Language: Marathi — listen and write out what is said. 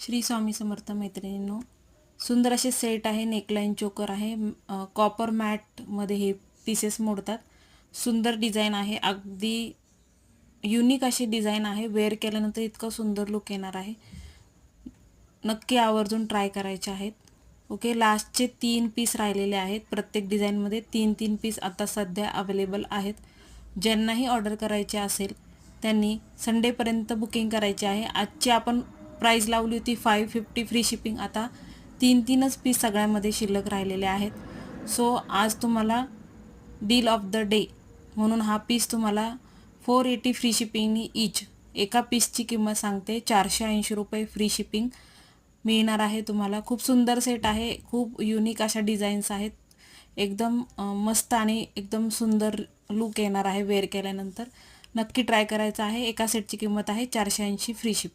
श्री स्वामी समर्थ मैत्रिणींनो, सुंदर असे सेट आहे, नेकलाईन चोकर आहे, कॉपर मॅटमध्ये हे पीसेस मोडतात. सुंदर डिझाईन आहे, अगदी युनिक अशी डिझाईन आहे. वेअर केल्यानंतर इतकं सुंदर लुक येणार आहे. नक्की आवर्जून ट्राय करायचे आहेत. ओके, लास्टचे 3 पीस राहिलेले आहेत. प्रत्येक डिझाईनमध्ये 3-3 पीस आता सध्या अवेलेबल आहेत. ज्यांनाही ऑर्डर करायचे असेल त्यांनी संडेपर्यंत बुकिंग करायचे आहे. आजची आपण प्राईस लावली होती 550 फ्री शिपिंग. आता 3-3च पीस सगळ्यामध्ये शिल्लक राहिलेले आहेत. सो आज तुम्हाला डील ऑफ द डे म्हणून हा पीस तुम्हाला 480 फ्री शिपिंगनी ईच. एका पीसची किंमत सांगते 480 रुपये फ्री शिपिंग मिळणार आहे तुम्हाला. खूप सुंदर सेट आहे, खूप युनिक अशा डिझाईन्स आहेत. एकदम मस्त आणि एकदम सुंदर लुक येणार आहे वेअर केल्यानंतर. नक्की ट्राय करायचं आहे. एका सेटची किंमत आहे 480 फ्री शिपिंग.